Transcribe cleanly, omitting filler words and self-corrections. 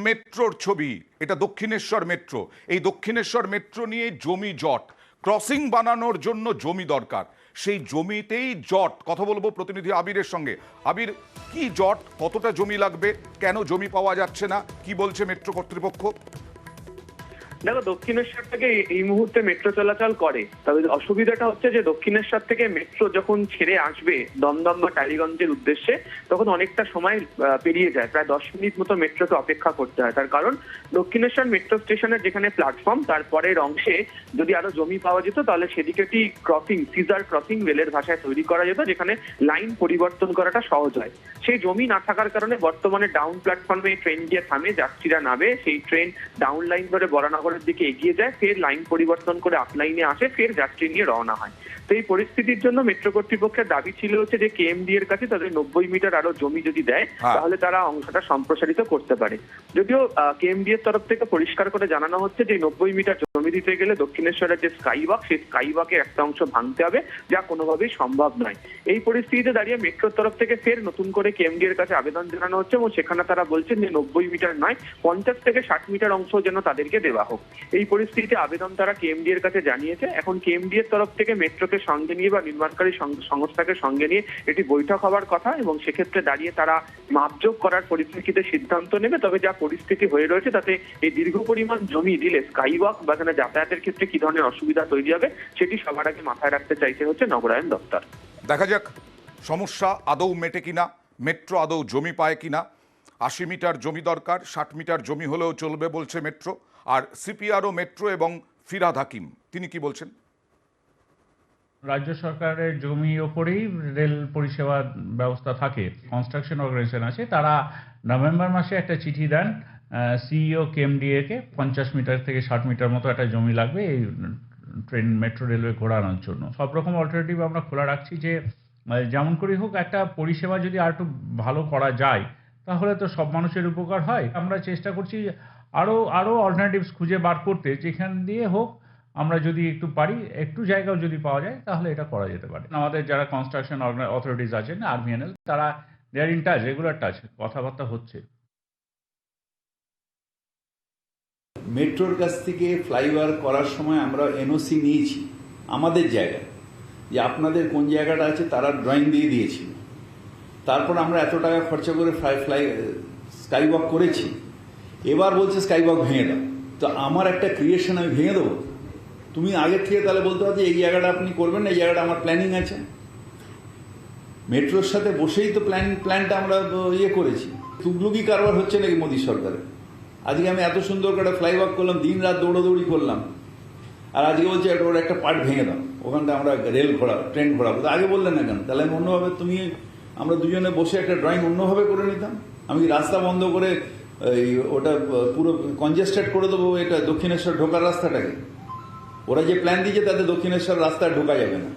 মেট্রোর ছবি, এটা দক্ষিণেশ্বর মেট্রো। এই দক্ষিণেশ্বর মেট্রো নিয়ে জমি জট, ক্রসিং বানানোর জন্য জমি দরকার, সেই জমিতেই জট। কথা বলবো প্রতিনিধি আবিরের সঙ্গে। আবির, কি জট, কতটা জমি লাগবে, কেন জমি পাওয়া যাচ্ছে না, কি বলছে মেট্রো কর্তৃপক্ষ? দেখো, দক্ষিণেশ্বর থেকে এই মুহূর্তে মেট্রো চলাচল করে, তবে অসুবিধাটা হচ্ছে যে দক্ষিণেশ্বর থেকে মেট্রো যখন ছেড়ে আসবে দমদম বা টালিগঞ্জের উদ্দেশ্যে, তখন অনেকটা সময় পেরিয়ে যায়, প্রায় 10 মিনিট মতো মেট্রোকে অপেক্ষা করতে হয়। তার কারণ দক্ষিণেশ্বর মেট্রো স্টেশনের যেখানে প্ল্যাটফর্ম, তারপরের অংশে যদি আরো জমি পাওয়া যেত তাহলে সেদিকে একটি ক্রসিং, সিজার ক্রসিং রেলের ভাষায় তৈরি করা যেত, যেখানে লাইন পরিবর্তন করাটা সহজ হয়। সেই জমি না থাকার কারণে বর্তমানে ডাউন প্ল্যাটফর্মে ট্রেন গিয়ে থামে, যাত্রীরা নামে, সেই ট্রেন ডাউন লাইন ধরে বরানগরের দিকে এগিয়ে যায়, ফের লাইন পরিবর্তন করে আপ লাইনে আসে, ফের যাত্রী নিয়ে রওনা হয়। তো এই পরিস্থিতির জন্য মেট্রো কর্তৃপক্ষের দাবি ছিল হচ্ছে যে কেএমডি এর কাছে তাদের 90 মিটার আরো জমি যদি দেয় তাহলে তারা অংশটা সম্প্রসারিত করতে পারে। যদিও কেএমডি এর তরফ থেকে পরিষ্কার করে জানানো হচ্ছে যে 90 মিটার জমি দিতে গেলে দক্ষিণেশ্বরের যে স্কাইওয়াক, সেই স্কাইওয়াকের একটা অংশ ভাঙতে হবে, যা কোনোভাবেই সম্ভব নয়। এই পরিস্থিতিতে দাঁড়িয়ে মেট্রোর তরফ থেকে ফের নতুন করে কেএমডি এর কাছে আবেদন জানানো হচ্ছে এবং সেখানে তারা বলছেন যে 90 মিটার নয়, 50 থেকে 60 মিটার অংশ যেন তাদেরকে দেওয়া হোক। এই পরিস্থিতিতে আবেদন তারা কেএমডি এর কাছে জানিয়েছে। এখন কেএমডি এর তরফ থেকে মেট্রোকে সঙ্গে নিয়ে বা নির্মাণকারী সংস্থাকে সঙ্গে নিয়ে এটি বৈঠক হওয়ার কথা এবং সেক্ষেত্রে দাঁড়িয়ে তারা মাপযোগ করার পরিপ্রেক্ষিতে সিদ্ধান্ত নেবে। তবে যা পরিস্থিতি হয়ে রয়েছে তাতে এই দীর্ঘ পরিমাণ জমি দিলে স্কাইওয়াক বা এখানে যাতায়াতের ক্ষেত্রে কি ধরনের অসুবিধা তৈরি হবে সেটি সবার আগে মাথায় রাখতে চাইছে হচ্ছে নগরায়ণ দপ্তর। দেখা যাক সমস্যা আদৌ মেটে কিনা, মেট্রো আদৌ জমি পায় কিনা। 80 মিটার জমি দরকার, 60 মিটার জমি হলেও চলবে বলছে মেট্রো। আর সিপিআরও মেট্রো এবং ফিরহাদ হাকিম তিনি কি বলছেন? রাজ্য সরকারের জমির ওপরেই রেল পরিষেবা ব্যবস্থা থাকে, কনস্ট্রাকশন অর্গানাইজেশন আছে, তারা নভেম্বর মাসে একটা চিঠি দেন সিইও কেএমডিএ কে, 50 মিটার থেকে 60 মিটার মতো একটা জমি লাগবে এই ট্রেন মেট্রো রেলওয়ে ঘোরানোর জন্য। সব রকম অল্টারনেটিভ আমরা খোলা রাখছি, যে যেমন করে হোক একটা পরিষেবা যদি আর একটু ভালো করা যায় তাহলে তো সব মানুষের উপকার হয়। আমরা চেষ্টা করছি আরও অল্টারনেটিভস খুঁজে বার করতে, যেখান দিয়ে হোক আমরা যদি একটু পারি, একটু জায়গাও যদি পাওয়া যায় তাহলে এটা করা যেতে পারে। আমাদের যারা কনস্ট্রাকশন অথরিটিস আছেন, আরভিএনএল, তারা দে আর ইন টাচ, রেগুলার টাচ, কথাবার্তা হচ্ছে। মেট্রোর কাছ থেকে ফ্লাইওভার করার সময় আমরা এনওসি নিয়েছি আমাদের জায়গায়, যে আপনাদের কোন জায়গাটা আছে তারা ড্রয়িং দিয়ে দিয়েছিল। তারপর আমরা এত টাকা খরচা করে স্কাইওয়াক করেছি, এবার বলছে স্কাইওয়াক ভেঙে দাও। তো আমার একটা ক্রিয়েশন আমি ভেঙে দেবো? তুমি আগের থেকে তাহলে বলতে পারো যে এই জায়গাটা আপনি করবেন না, এই জায়গাটা আমার প্ল্যানিং আছে। মেট্রোর সাথে বসেই তো প্ল্যানটা আমরা করেছি। তুগলুকি কারবার হচ্ছে নাকি মোদী সরকারের? আজকে আমি এত সুন্দর করে ফ্লাইওয়াক করলাম, দিন রাত দৌড়াদৌড়ি করলাম, আর আজকে বলছে ওর একটা পার্ট ভেঙে দাও, ওখানটা আমরা ট্রেন ঘোরাবো। তো আগে বললেন না কেন? তাহলে আমি অন্যভাবে, আমরা দুজনে বসে একটা ড্রয়িং অন্যভাবে করে নিতাম। আমি রাস্তা বন্ধ করে ওটা পুরো কনজেস্টেড করে দেবো এটা দক্ষিণেশ্বর ঢোকার রাস্তাটাকে? ওরা যে প্ল্যান দিয়েছে তাতে দক্ষিণেশ্বর রাস্তায় ঢোকা যাবে না।